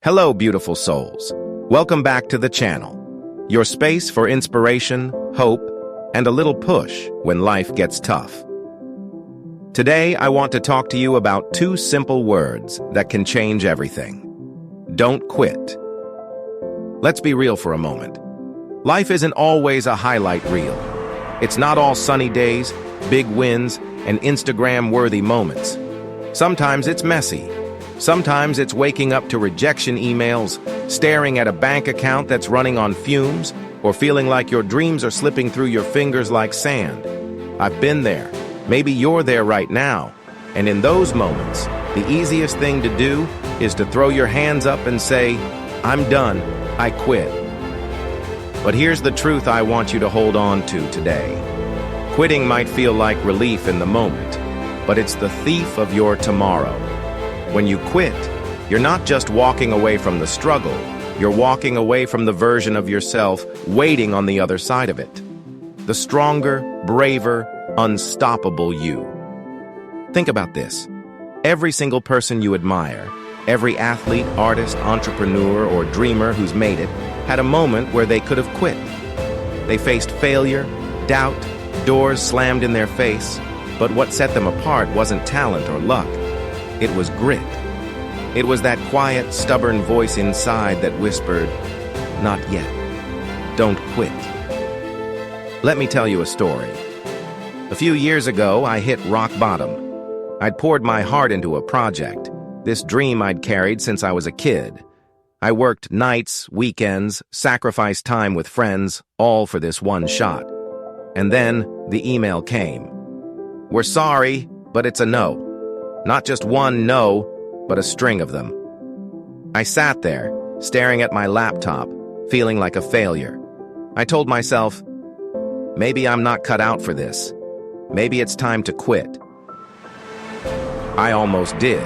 Hello, beautiful souls. Welcome back to the channel, your space for inspiration, hope, and a little push when life gets tough. Today, I want to talk to you about two simple words that can change everything. Don't quit. Let's be real for a moment. Life isn't always a highlight reel. It's not all sunny days, big wins, and Instagram-worthy moments. Sometimes it's messy. Sometimes it's waking up to rejection emails, staring at a bank account that's running on fumes, or feeling like your dreams are slipping through your fingers like sand. I've been there. Maybe you're there right now. And in those moments, the easiest thing to do is to throw your hands up and say, "I'm done. I quit." But here's the truth I want you to hold on to today. Quitting might feel like relief in the moment, but it's the thief of your tomorrow. When you quit, you're not just walking away from the struggle, you're walking away from the version of yourself waiting on the other side of it. The stronger, braver, unstoppable you. Think about this. Every single person you admire, every athlete, artist, entrepreneur, or dreamer who's made it, had a moment where they could have quit. They faced failure, doubt, doors slammed in their face, but what set them apart wasn't talent or luck. It was grit. It was that quiet, stubborn voice inside that whispered, "Not yet. Don't quit." Let me tell you a story. A few years ago, I hit rock bottom. I'd poured my heart into a project, this dream I'd carried since I was a kid. I worked nights, weekends, sacrificed time with friends, all for this one shot. And then the email came. "We're sorry, but it's a no." Not just one no, but a string of them. I sat there, staring at my laptop, feeling like a failure. I told myself, maybe I'm not cut out for this. Maybe it's time to quit. I almost did.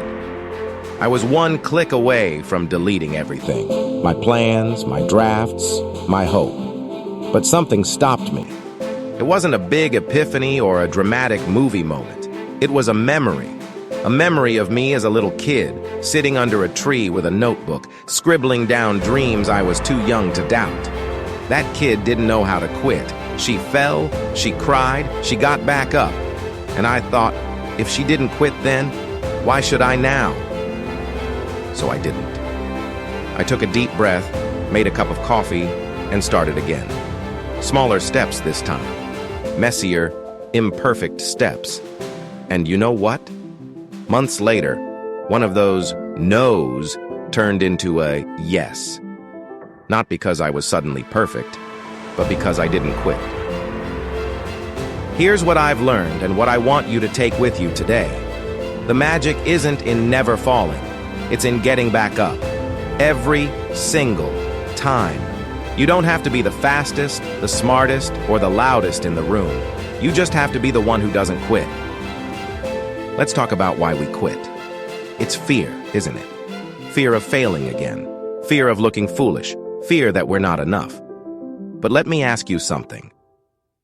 I was one click away from deleting everything. My plans, my drafts, my hope. But something stopped me. It wasn't a big epiphany or a dramatic movie moment. It was a memory. A memory of me as a little kid, sitting under a tree with a notebook, scribbling down dreams I was too young to doubt. That kid didn't know how to quit. She fell, she cried, she got back up. And I thought, if she didn't quit then, why should I now? So I didn't. I took a deep breath, made a cup of coffee, and started again. Smaller steps this time. Messier, imperfect steps. And you know what? Months later, one of those no's turned into a yes. Not because I was suddenly perfect, but because I didn't quit. Here's what I've learned and what I want you to take with you today. The magic isn't in never falling. It's in getting back up. Every single time. You don't have to be the fastest, the smartest, or the loudest in the room. You just have to be the one who doesn't quit. Let's talk about why we quit. It's fear, isn't it? Fear of failing again. Fear of looking foolish. Fear that we're not enough. But let me ask you something.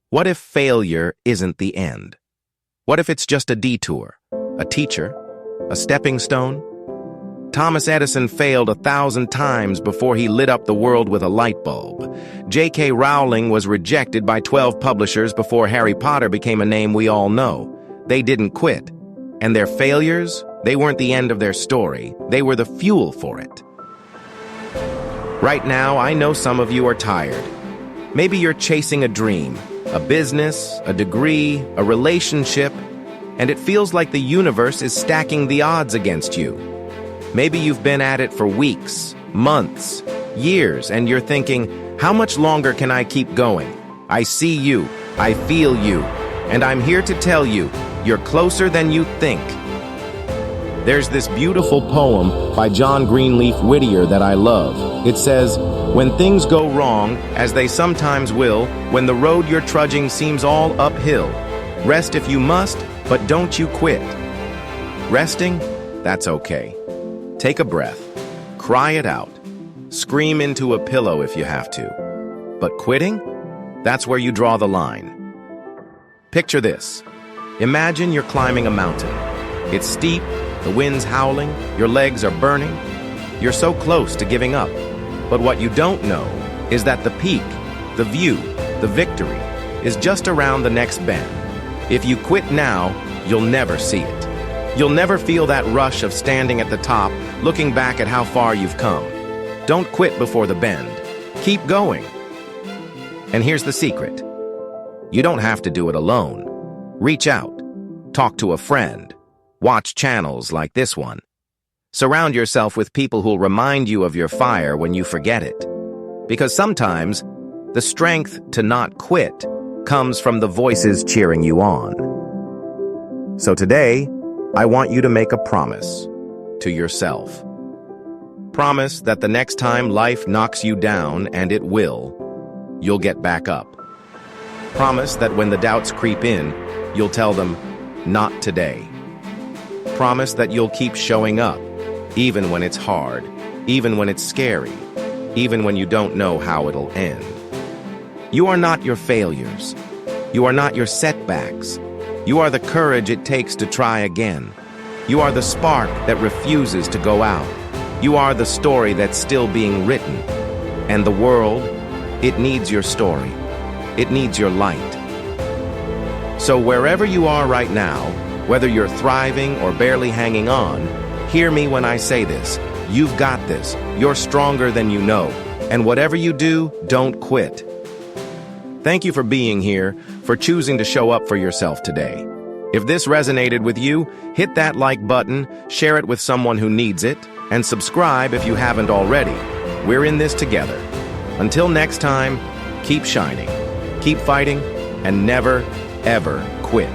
What if failure isn't the end? What if it's just a detour? A teacher? A stepping stone? Thomas Edison failed 1,000 times before he lit up the world with a light bulb. J.K. Rowling was rejected by 12 publishers before Harry Potter became a name we all know. They didn't quit. And their failures, they weren't the end of their story. They were the fuel for it. Right now, I know some of you are tired. Maybe you're chasing a dream, a business, a degree, a relationship, and it feels like the universe is stacking the odds against you. Maybe you've been at it for weeks, months, years, and you're thinking, how much longer can I keep going? I see you, I feel you, and I'm here to tell you, you're closer than you think. There's this beautiful poem by John Greenleaf Whittier that I love. It says, "When things go wrong, as they sometimes will, when the road you're trudging seems all uphill, rest if you must, but don't you quit." Resting? That's okay. Take a breath. Cry it out. Scream into a pillow if you have to. But quitting? That's where you draw the line. Picture this. Imagine you're climbing a mountain. It's steep, the wind's howling, your legs are burning. You're so close to giving up. But what you don't know is that the peak, the view, the victory is just around the next bend. If you quit now, you'll never see it. You'll never feel that rush of standing at the top, looking back at how far you've come. Don't quit before the bend. Keep going. And here's the secret. You don't have to do it alone. Reach out. Talk to a friend. Watch channels like this one. Surround yourself with people who'll remind you of your fire when you forget it. Because sometimes, the strength to not quit comes from the voices cheering you on. So today, I want you to make a promise to yourself. Promise that the next time life knocks you down, and it will, you'll get back up. Promise that when the doubts creep in, you'll tell them, not today. Promise that you'll keep showing up, even when it's hard, even when it's scary, even when you don't know how it'll end. You are not your failures. You are not your setbacks. You are the courage it takes to try again. You are the spark that refuses to go out. You are the story that's still being written. And the world, it needs your story. It needs your light. So wherever you are right now, whether you're thriving or barely hanging on, hear me when I say this. You've got this. You're stronger than you know. And whatever you do, don't quit. Thank you for being here, for choosing to show up for yourself today. If this resonated with you, hit that like button, share it with someone who needs it, and subscribe if you haven't already. We're in this together. Until next time, keep shining, keep fighting, and never, ever quit.